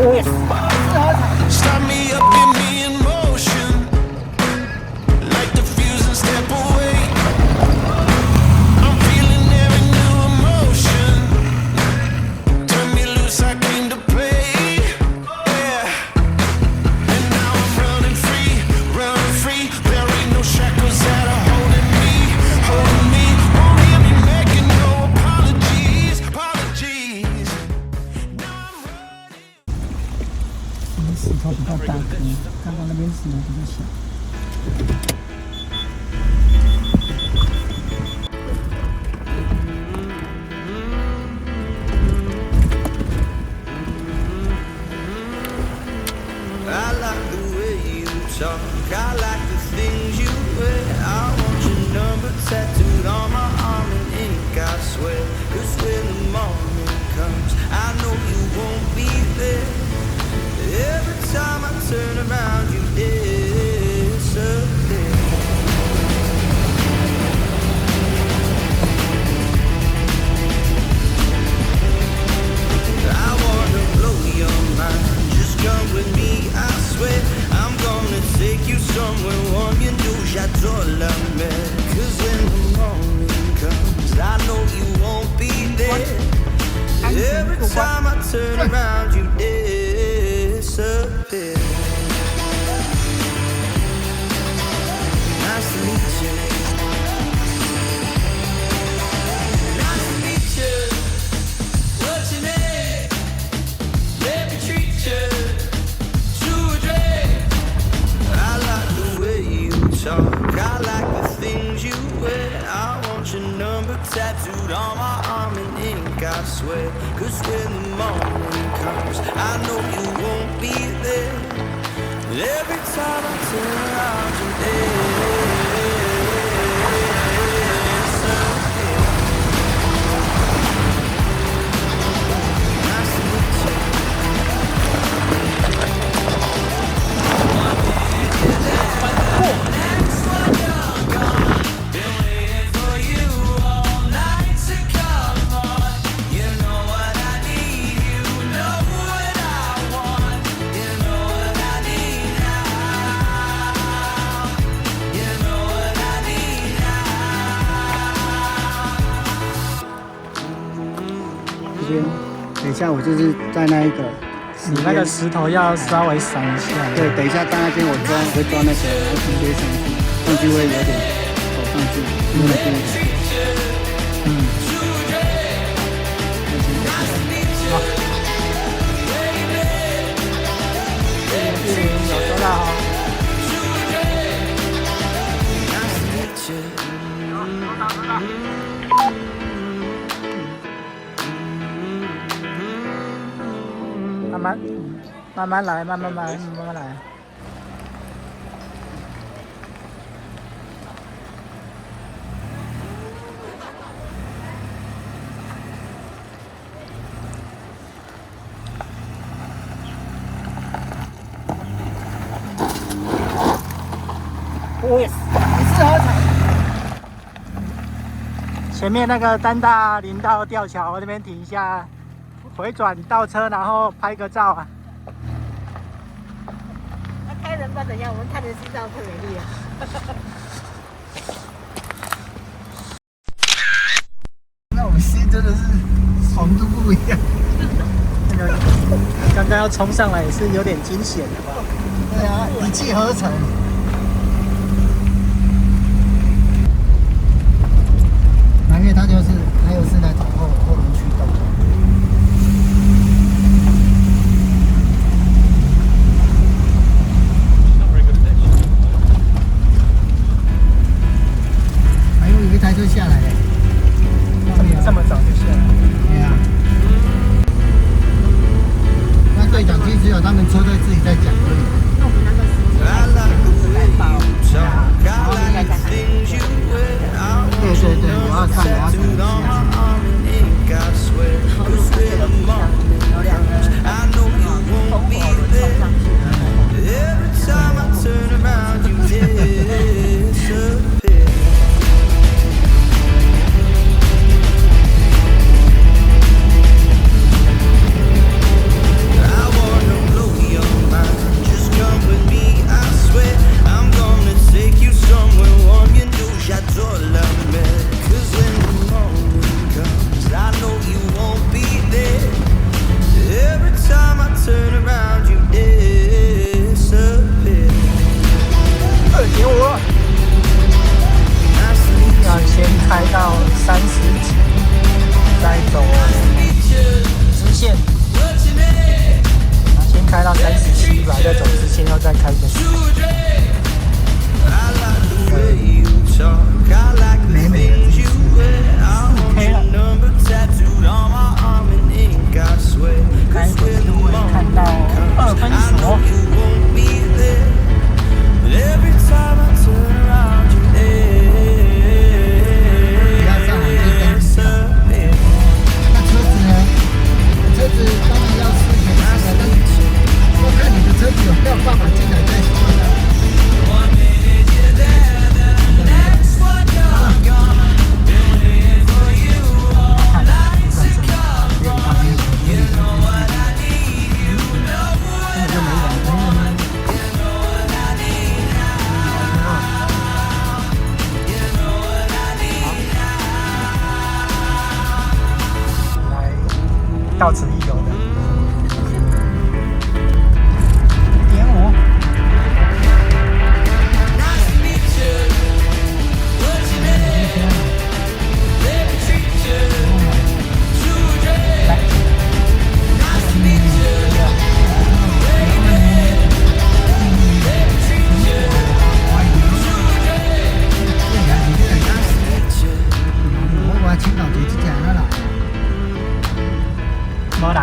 Stop me up, get me in motion. Light the fuse and step away. I'm feeling every new emotion. Turn me loose, I came to play. Yeah. And now I'm running free, running free. There ain't no shackles that are holding me, holding me. Won't hear me making no apologies, apologies. Now I'm running. 石头比较大颗，刚刚那边石头比较小。I like the way you talk, I like the things you wear. I want your number tattooed on my arm in ink, I swear. 'Cause when the morning comes, I know you won't be there. Every time I turn around, you disappear. I wanna blow your mind, just come with me, I swear. I'm gonna take you somewhere warm, you know j'adore la mer. 'Cause when the morning comes, I know you won't be there. Every time I turn around, you disappear. Nice to meet you. Nice to meet you. What's your name? Let me treat you to a drink. I like the way you talk, I like the things you wear. I want your number tattooed on my arm in ink, I swear. 'Cause when the morning comes, I know you won't be there. Every time I turn around, you disappear. Nice to meet you. Been waiting for you all night to come on. You know what I need, you know what I want. You know what I need now. You know what I need now. 这边，等一下我就是在那一个，你那个石头要稍微闪一下。对，等一下到那边我会抓那个，然后直接上去，上去会有点走上去，因为那边有点。好，有收到哦。Nice to meet you. 慢慢来，慢慢来。前面那个丹大林道吊桥这边停一下，回转倒车，然后拍个照啊。那开人吧怎样？我们看着心脏特美丽啊。那我心真的是红度不一样。那个刚刚要冲上来也是有点惊险的吧？对啊，一气呵成。那因为它就是还有是那种后轮驱动。还有一台就下来了。这么早就下来？对啊。那对讲机只有他们车队自己在讲而已。那我们那个是。 I like the 到此一游的。5.5。我青岛就这样了啦。没人，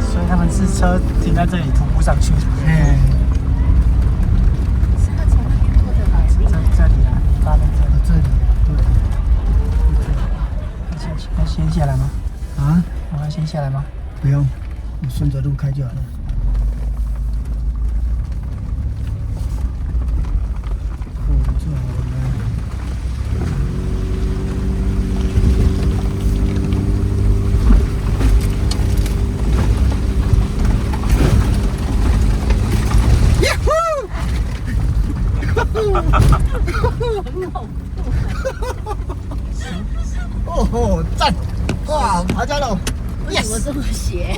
所以他们是车停在这里徒步上去。哎，是要从那边过的来。这里啊，发在这里。这里要先下来吗？啊，我要先下来吗？不用，你顺着路开就好了。坐好了。哦吼，赞！哇，爬家了为什么这么斜？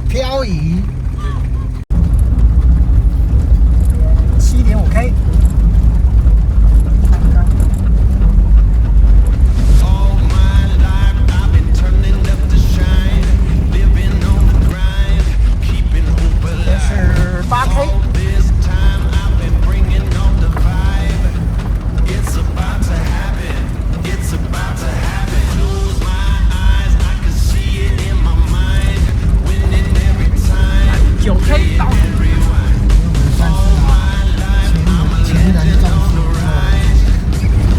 漂移。7.5K。All my life I've been turning up the shine, living on the grind, keeping hope 这 alive. 是8K。 All this time I've been bringing on the vibe. It's about to happen. It's about to happen. Close my eyes, I can see it in my mind. Winning every time. 9K 到。前人种树。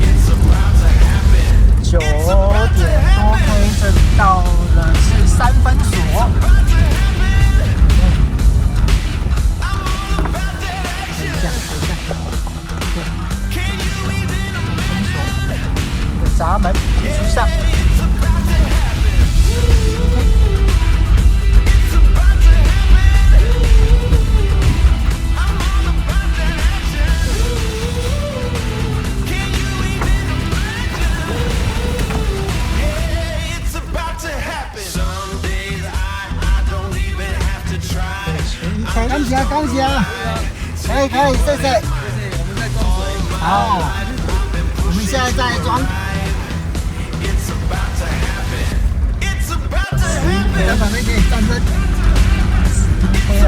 It's about to happen. 9点多 K， 这里到了是3分所。等一下，这个闸门提出上。It's about to happen. Some days I don't even have to try. 感谢感谢，可以，谢谢。好，我们现在在装。 It's about to happen. It's about to happen. 在旁边可以站着。 K 了，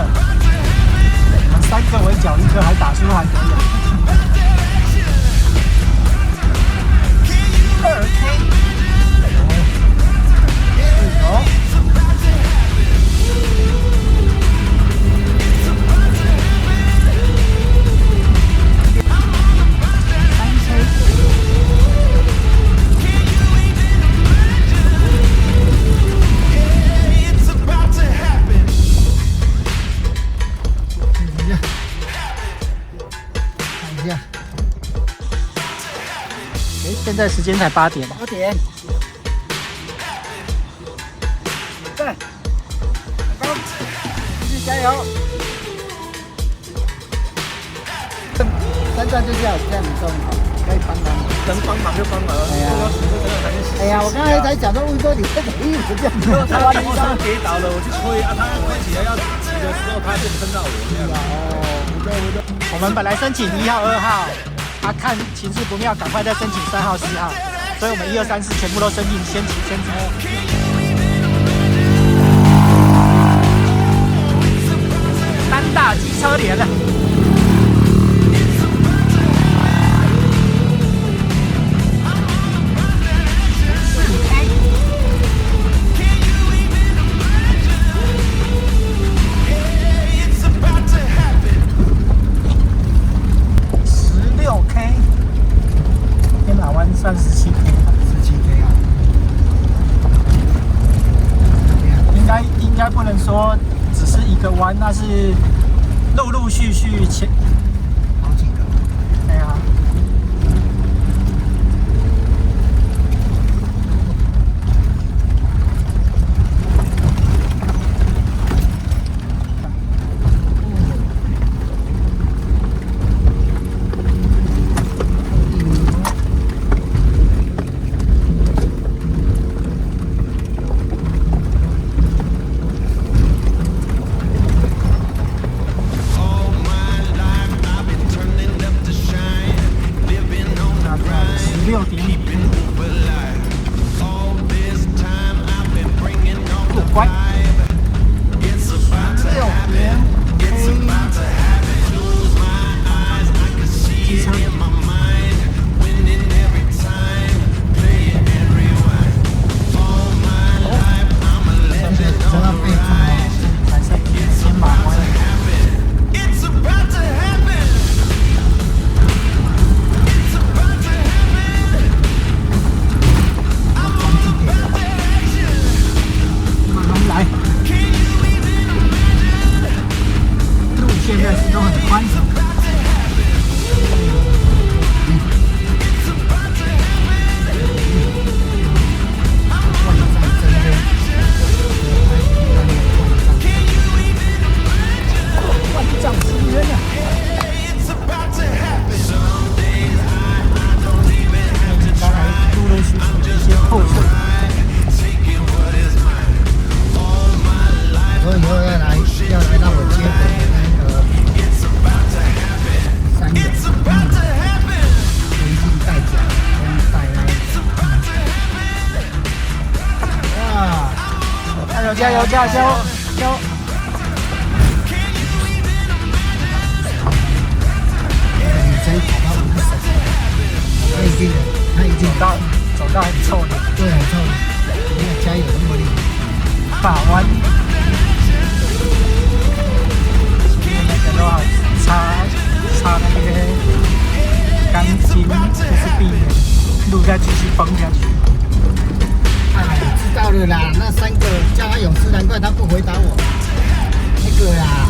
我们3个围剿1个还打出还可以。2K。哦。It's about to happen. 看一下，现在时间才8点。 8点。对，高，继续加油。山上就是要这样种好，可以帮忙。能帮忙就帮忙。哎呀哎呀，我刚才才讲到问说你这个衣服这样子，他完全上跌倒了，我去推啊，他推起来要骑的时候，他就撑到我这样。我们本来申请1号、2号，看情势不妙，赶快再申请3号、4号，所以我们1、2、3、4全部都申请先起先走。3大机车连了。It's about to happen. 16K， 天马湾算17K 吧。 17K 啊。应该不能说只是一个弯，那是陆陆续续前。好几个。哎呀，乖。6点机车。蓝色先马关。It's about to happen. It's about to happen. 慢慢来。路现在是都很宽敞。万丈深渊啊！ It's about to happen. 刚才陆陆续续一些后退。我以后要来让我接轨那个3人，围巾带脚，带那哇！加油加油加油加油！女生跑到50手，他已经走到很臭的，对，很臭，你要加油那么厉害。把弯。那个都要擦那个钢筋，就是避免路再继续崩下去。哎，知道了啦，那3个叫他勇士，难怪他不回答我。那个啦，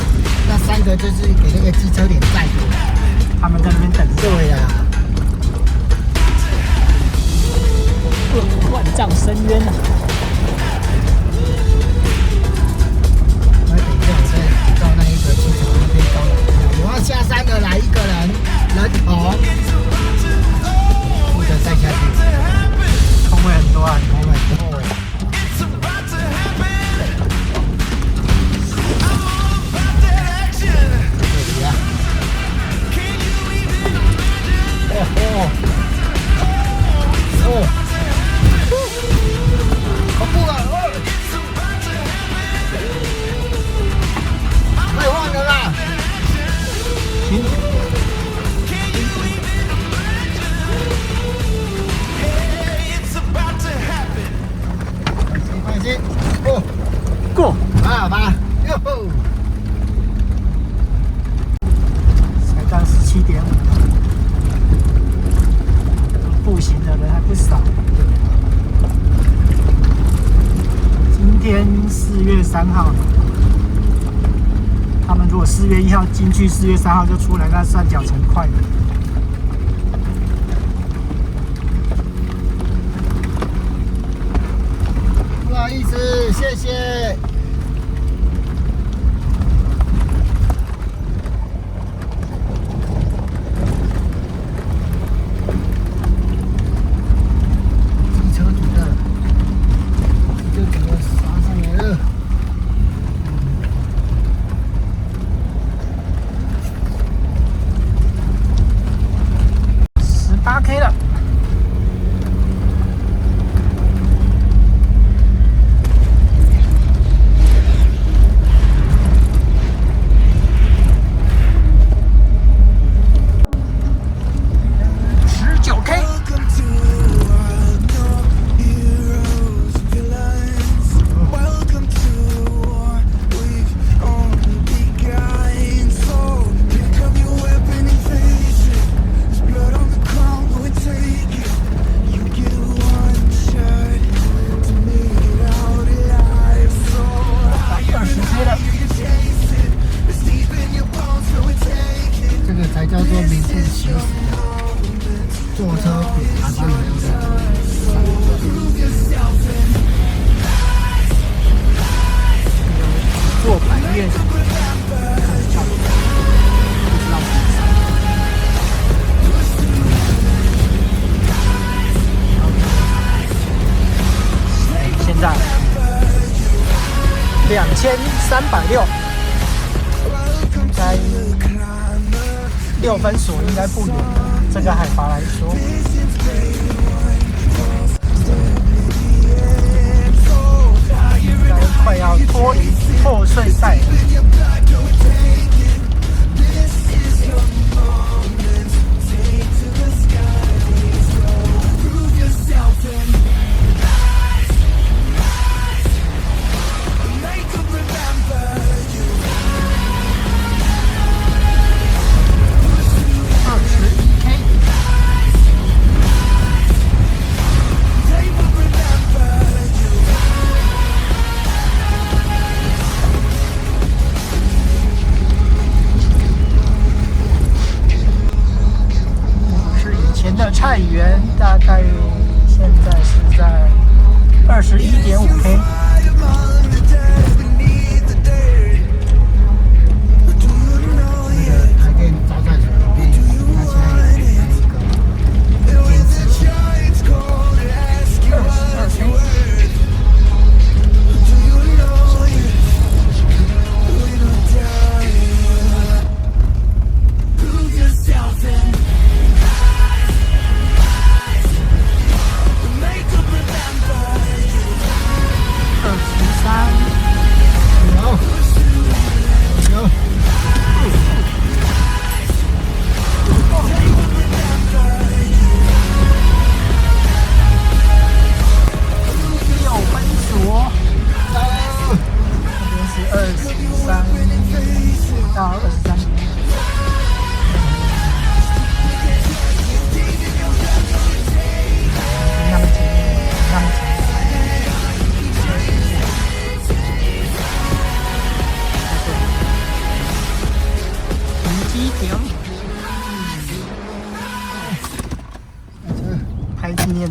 那3个就是给那个机车脸载的，他们在那边等着。对呀。万丈深渊啊！我等一下，我再到那一个机场那边高楼，我要下山了，来1个人，人头，负责带下去，空位很多啊，空位很多。这里啊，好酷啊！快忘了啦！行，放心，哦，过。好吧，哟吼！才到17.5，步行的人还不少。今天4月3号，他们如果4月1号进去，4月3号就出来，那算脚程快的。不好意思，谢谢。机车组的，就整个刷上来了。18K 了。19K。 Welcome to a world, no heroes, villains. Welcome to a war we've only begun. So pick up your weapon and face it. There's blood on the ground, go and take it. You get one shot to make it out alive. So higher and higher you chase it. It's deep in your bones, go and take it. 这个才叫做名副其实的坐车比爬山容易的。做百越，现在2360，应该6分锁应该不远，这个海拔来说。应该快要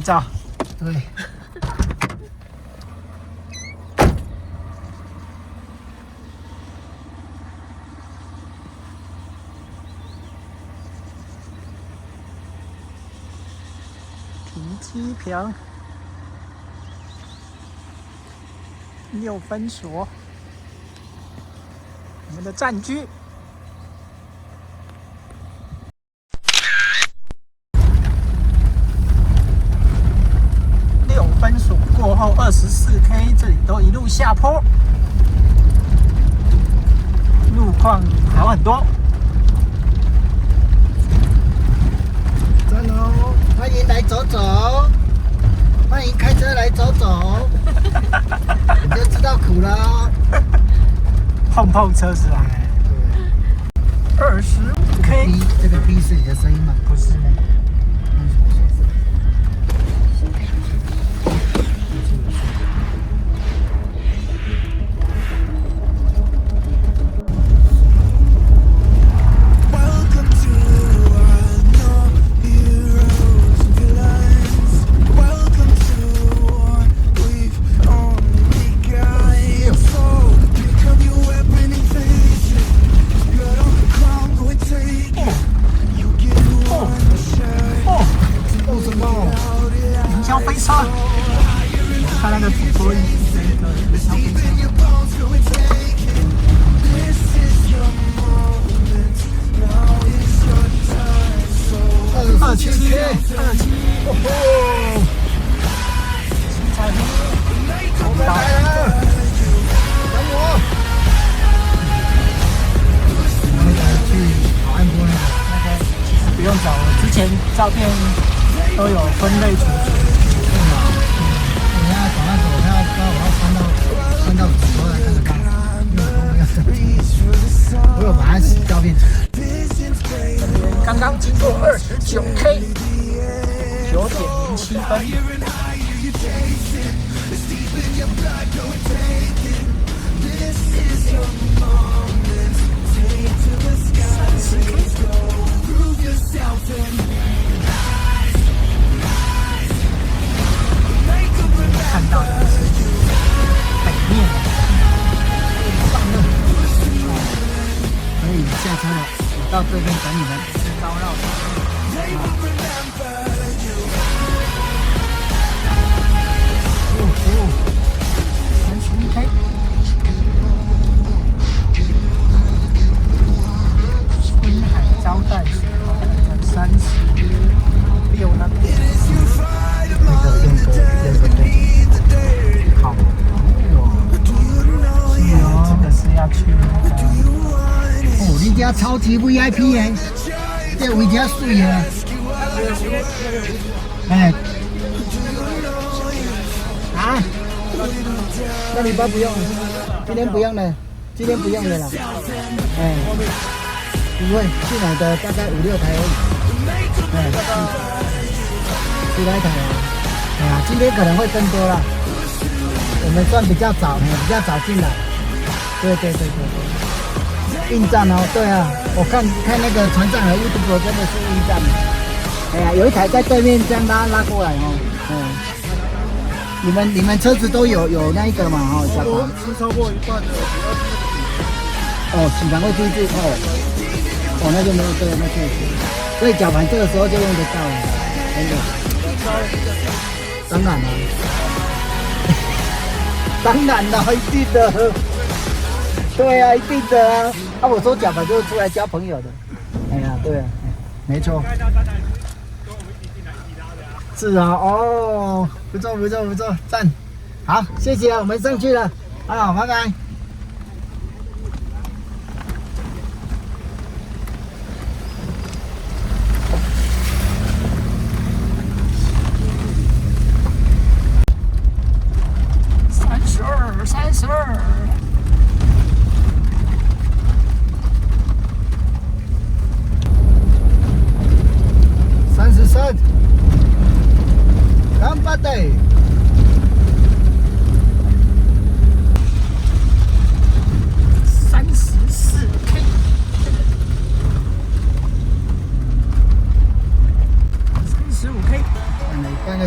照。对。停机坪，6分所，我们的战区。6分所过后24K， 这里都一路下坡，路况好很多。赞哦！欢迎来走走，欢迎开车来走走，你就知道苦了哦。碰车是吧？25K， 这个 B 是你的声音吗？不是呢。Welcome to our heroes and villains. Welcome to what we've only got. So pick up your weapon and face it. Blood on the ground, go and take it. You get one shot. 哦什么？云霄飞车，看那个主播椅，那个云霄飞车。 Your bones, go and take it. This is your moment. Now is your time. So 27K，哦吼！我们来了，等我。我们来去好安坡那个。其实不用找，我之前照片都有分类出去。你要找那个，我要翻到主播来看得到，因为我都没有整理，我有把它洗照片。刚刚经过29K， 9.07分。看到的是北面，可以下车了，我到这边等你们。高绕道。31K。春海招待所36那边。那个变更，好，这个是要去那个。哦，你家超级 VIP 耶，这位家水耶，哎，啊，那礼拜不用了，今天不用了，今天不用了啦，哎，不会，进来的大概5、6台而已，哎，10来台啊，哎呀，今天可能会更多了，我们算比较早，比较早进来，对。应战哦，对啊，我看那个船上的 YouTube 真的是应战。哎呀，有一台在对面这样拉过来哦，你们车子都有那一个嘛哦，小黄。吃超过一半的，哦，洗盘会出去那就没有这个那个，所以绞盘这个时候就用得到了，真的。当然了，当然了，一定的。对啊，一定的啊！我说绞盘就是出来交朋友的。哎呀，对啊，没错。是啊，哦，不错，赞，好，谢谢，我们上去了，啊，拜拜。32。33，干巴的。34K。35K。干了，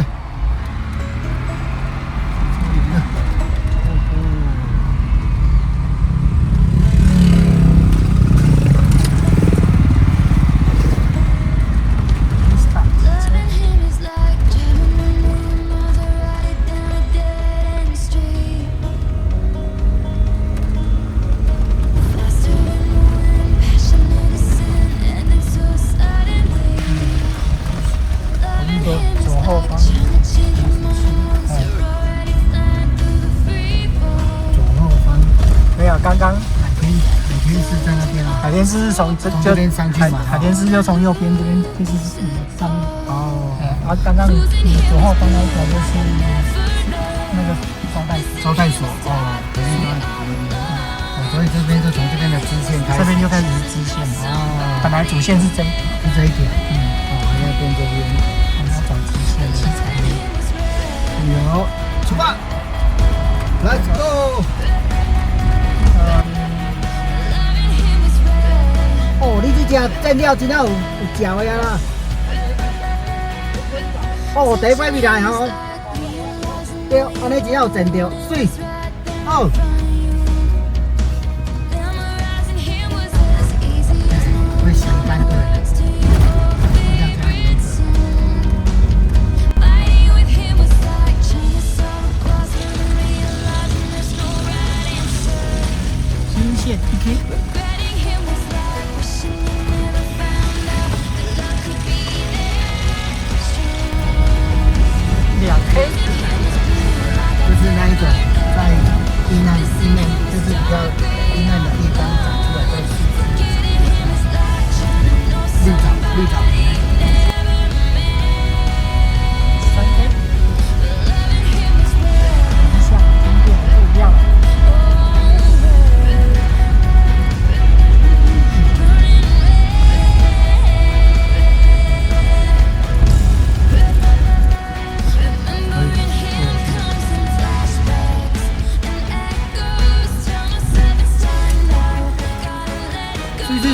海淀市是从从这边上去嘛海淀市就从右边这边就是上面。哦，然后刚刚你左后方那一条就是那个招待所哦，可是所以这边就从这边的支线开始，这边就开始是支线了。哦，本来主线是这一点，哦，还要变这边，我们要走支线才对。有，出发 ，Let's go。哦，你这只蘸料真好有嚼的啦。哦，第一摆未来吼，对，安尼真好蘸着，水，好。会喜欢对。新线1K。2K，就是那一种在阴暗室内，就是比较阴暗的地方长出来的绿藻。3K， 一下跟电不一样了。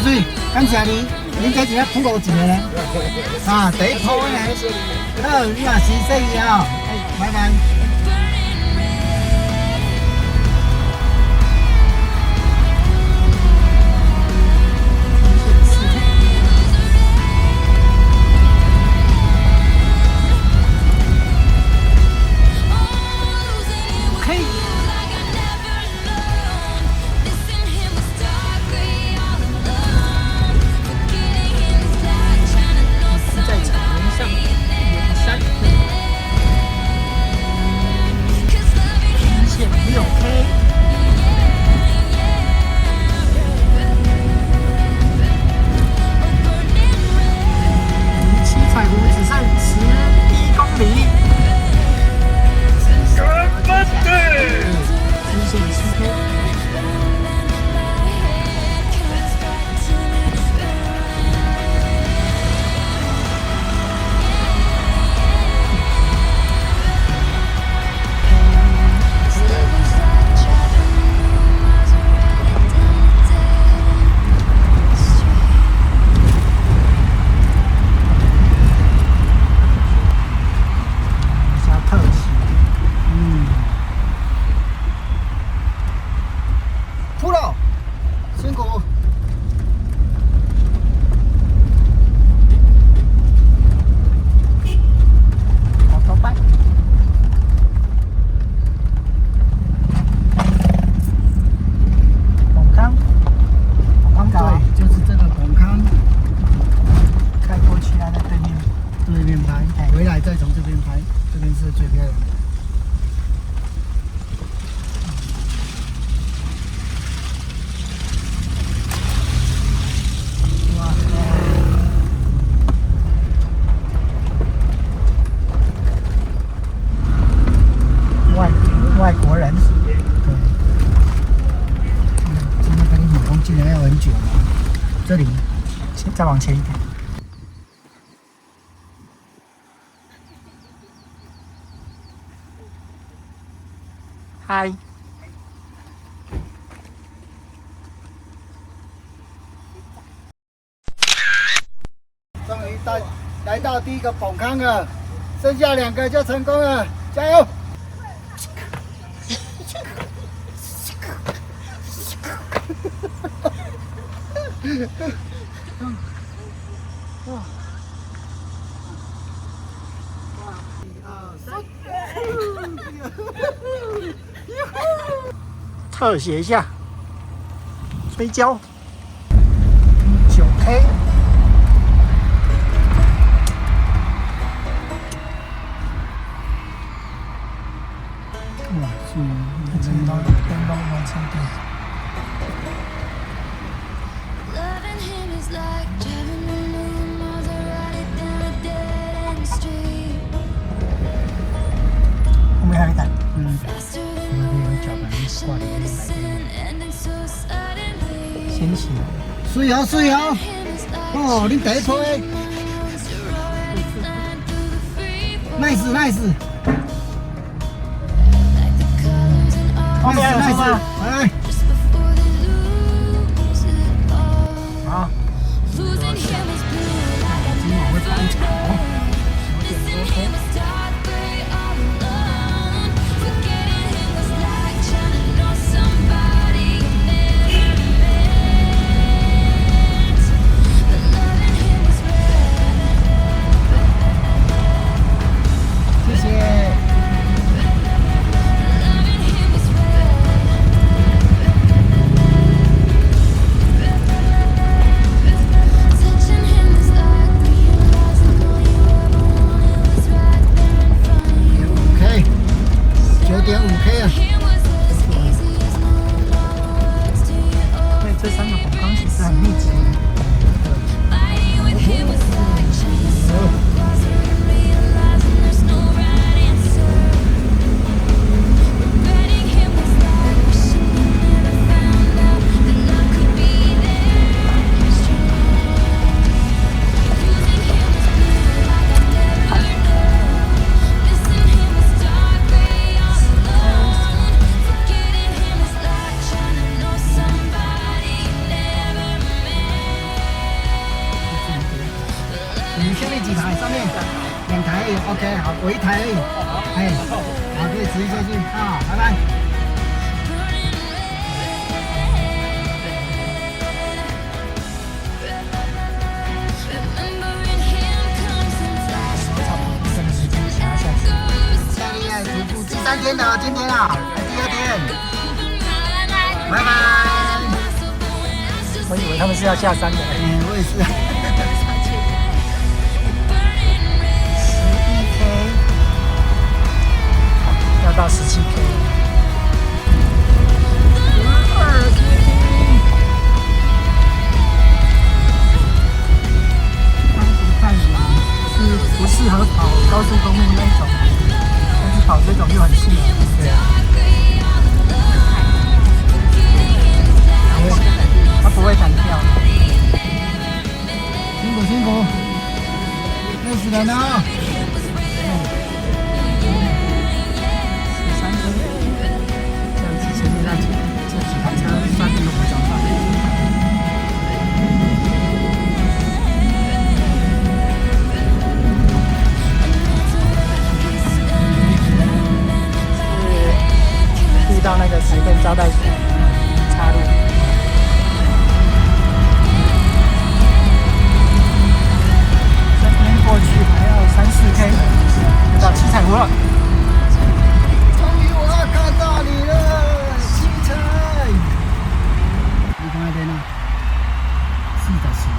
水，感谢你，恁这真正苦5钱的呢。啊，第一鋪呢，好，你也是生意哦，拜拜。外国人。对，真的跟你猛攻进来要很久吗？这里，再往前一点。嗨。终于来到第一个崩坑了，剩下2个就成功了，加油！特写一下，追焦9K。哇，是灯光完成度。Loving him is like driving a million miles or riding down a dead end street. 后面还有一台， Faster 我 than 们可以用脚板挂里面来 sin, ending so suddenly. 先行。水哦水哦， Him is like 哦，恁第一波诶 you're already flying through the freeway. ，nice nice Like the colors in art 后面还有 nice 车吗？ nice，哎， just before they lose it all. 好， Losing him is blue like I never know. Missing him is dark gray all alone. Forgetting him was like trying to know somebody you never met. But loving him was red. 谢谢。 Loving him was red. Touching him was like realizing all you ever wanted was right there in front of you. 5K，9.5K 啊， Him was as easy as knowing all the words to your 对，这3个红钢其实很密集。 Fighting with him was like trying to solve a puzzle and realizing there's no right answer. Regretting him was like wishing you never found out that love could be there strong. Losing him was blue like I never know. Missing him was dark gray all alone. Forgetting him was like trying to know somebody you never met. 你下面几台？上面2台而已，OK， 好，我1台而已，哎，好，可以直接下去，好，拜拜。 Remembering him comes in flashbacks. 这个时间掐下去。下面徒步第3天的，今天啊，第2天，拜拜。我以为他们是要下山的。我也是。 11K， 要到17K。看你是不适合跑高速公路那种，但是跑这种又很适合。对啊。它不会弹跳。辛苦辛苦，累死人了啊！ 13K，这样子前面这几台车算是有比较大。是遇到那个随便招待所插入。这边过去还要3-4K，就到七彩湖了。终于我要看到你了，七彩。你看那边呢？是的，是的。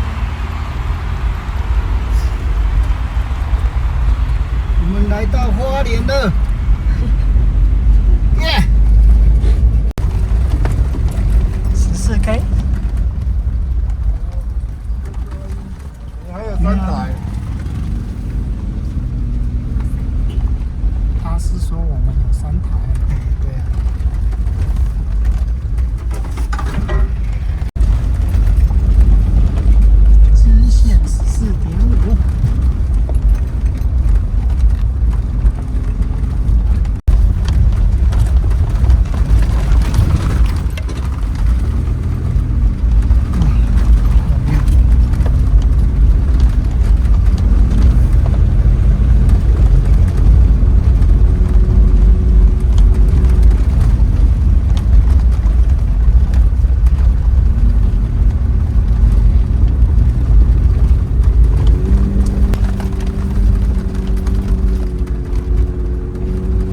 我们来到花莲了，耶！ 14K，还有3台。他是说我们有3台。对啊。支线14.5。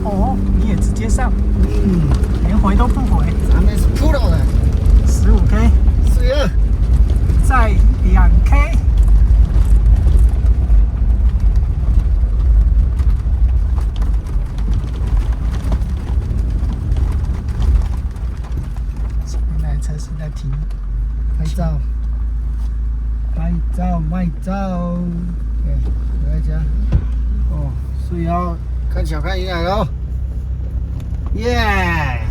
哦，你也直接上，连回都不回。咱们是 Pro 的， 15K， 12。再2K。前面那台车是在停拍照。拍照卖照，哎，回家。哦，所以要看小看一下喽，耶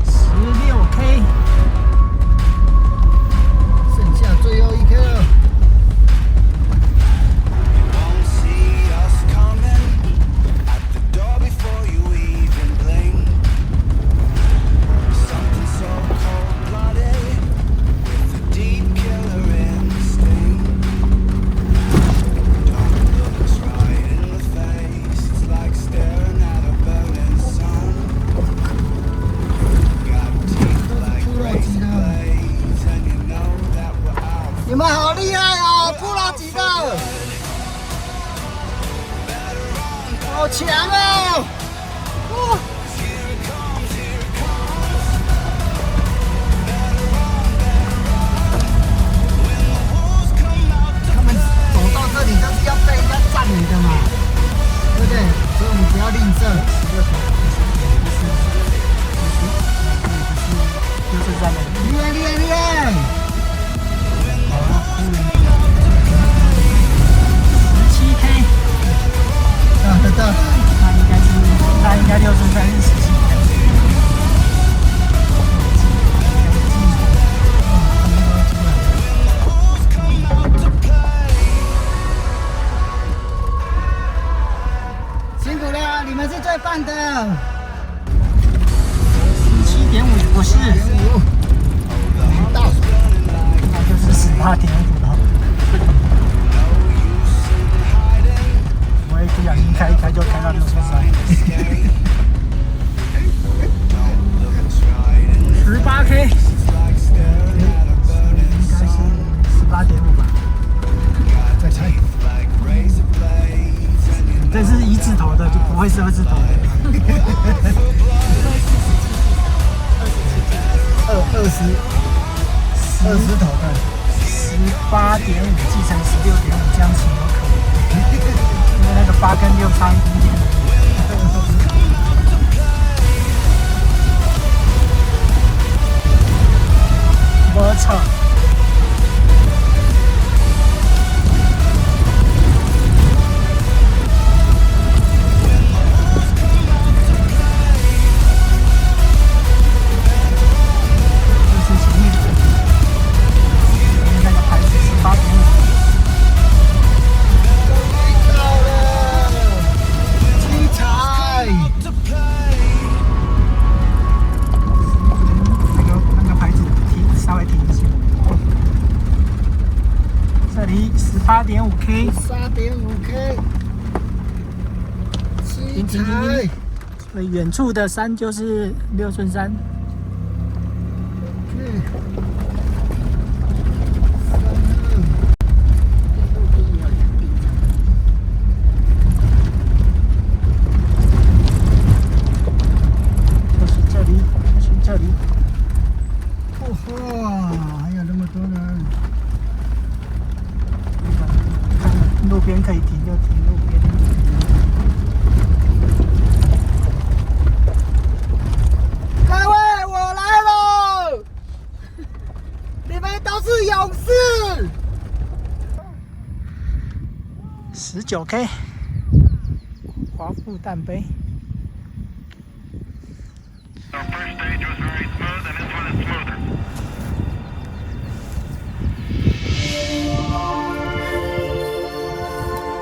！16K， 剩下最后一 K 了。 Won't see us coming at the door before you even blink. Something so cold-blooded with a deep killer instinct. Don't look us right in the face. It's like staring at a burning sun. Got teeth like razor blades, and you know that we're out. 你们好厉害哦，扑了几个？好强哦！哇！他们走到这里就是要被人家占领的嘛，对不对？所以我们不要吝啬。就是在那里。厉害厉害厉害！ 17K， 得到。那应该6顺3是17K。辛苦了，你们是最棒的。17.5不是，没到。那就是18.5了。我也不小心开一开就开到6顺3。18K， 应该是18.5吧。再猜。这是1字头的，就不会是2字头的。20头的18.5继承16.5，这样子有可能。因为那个8跟6差一点点。我操！18.5K， 3.5K， 七彩。所以远处的山就是6顺3。就是这里，去这里。哇，还有那么多人。 路边可以停就停路边。各位，我来了！你们都是勇士。19K， 华富蛋杯。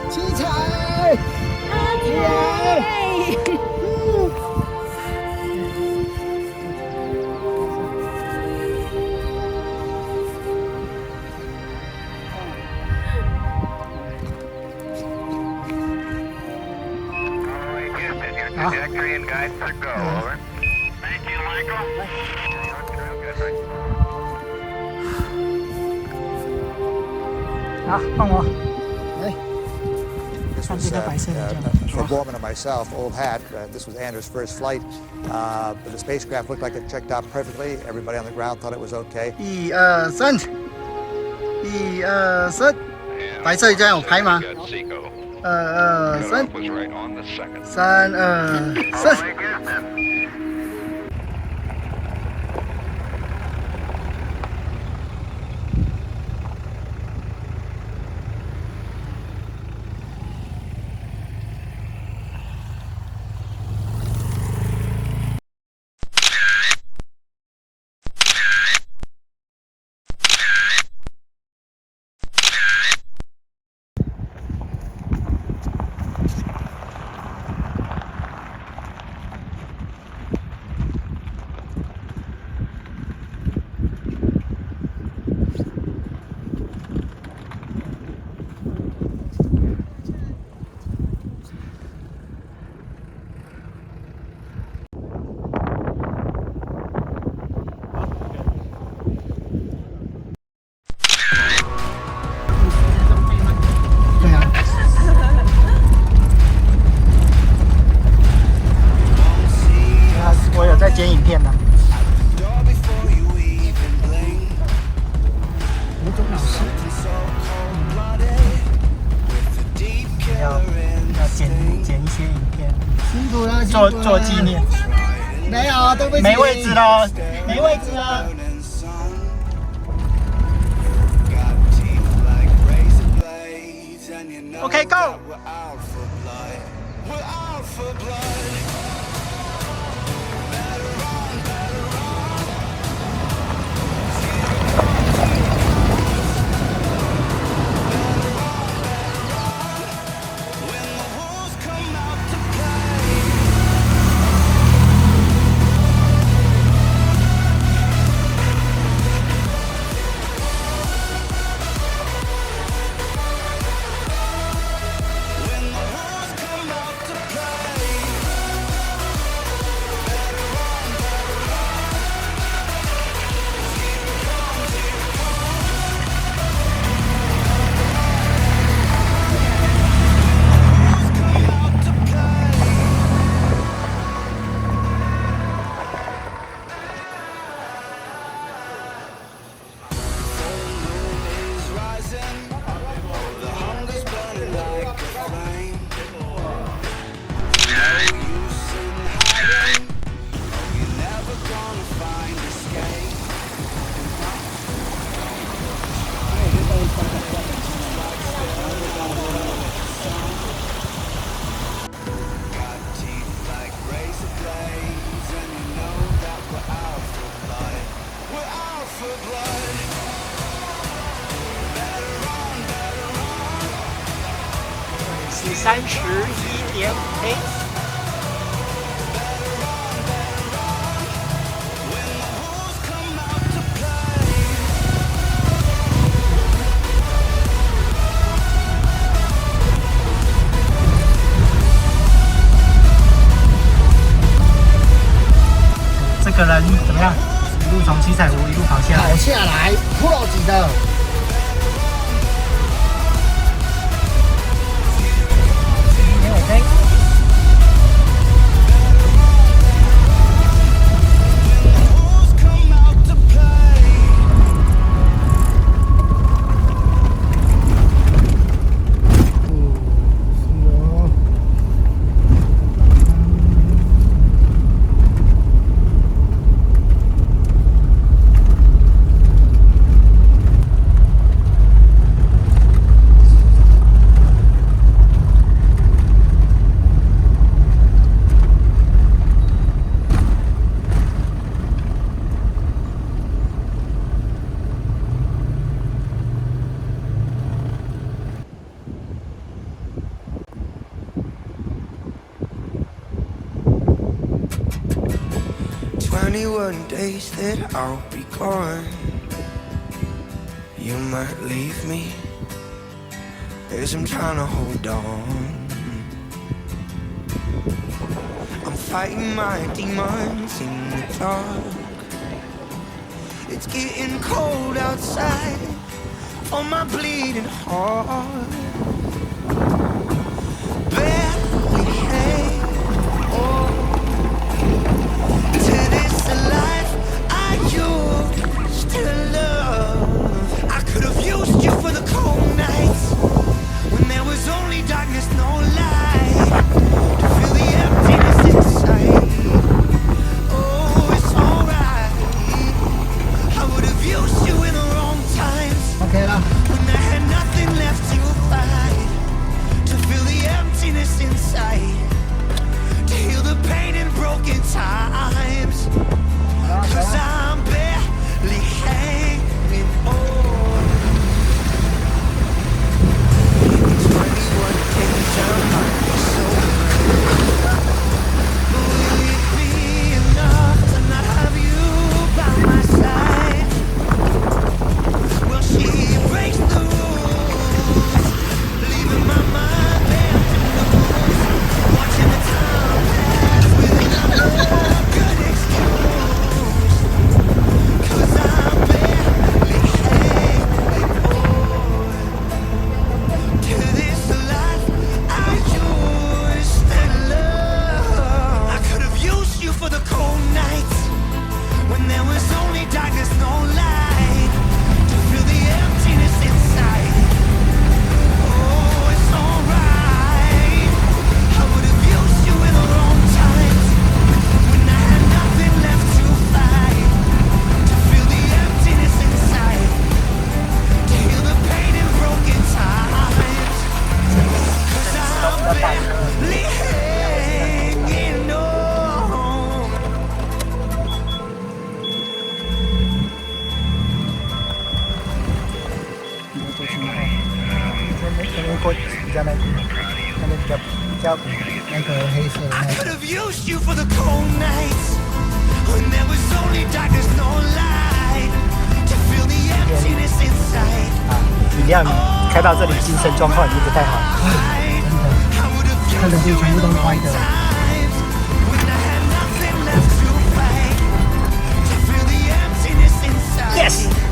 七彩，耶！好。 Trajectory and guide for go, over. Thank you, Michael. Good. 好，换我。 This was, for Borman and myself, old hat. This was Anders' first flight. But the spacecraft looked like it checked out perfectly. Everybody on the ground thought it was okay. 1、2、3，1、2、3，白色一张有拍吗？2、2、3，3、2、3。苦了，做纪念。没有，对不起，没位置了，没位置了。 OK go。 31.5K。 这个人怎么样？一路从七彩湖一路跑下来，跑下来，Pro 级的。 OK。21 days that I'll be gone. You might leave me as I'm trying to hold on. I'm fighting my demons in the dark. It's getting cold outside on my bleeding heart. Barely hang on to this life I used to love. I could have used you for the cold nights when there was only darkness, no light, to fill the emptiness inside. Oh, it's alright. I would have used you in the wrong times OK 了。 when I had nothing left to fight. 配色。 I could have used you for the cold nights when there was only darkness, no light to feel the emptiness inside. 李亮开到这里，精神状况已经不太好。 I would have 看着路全部都歪的。 times when I had nothing left to fight to feel the emptiness inside. Yes.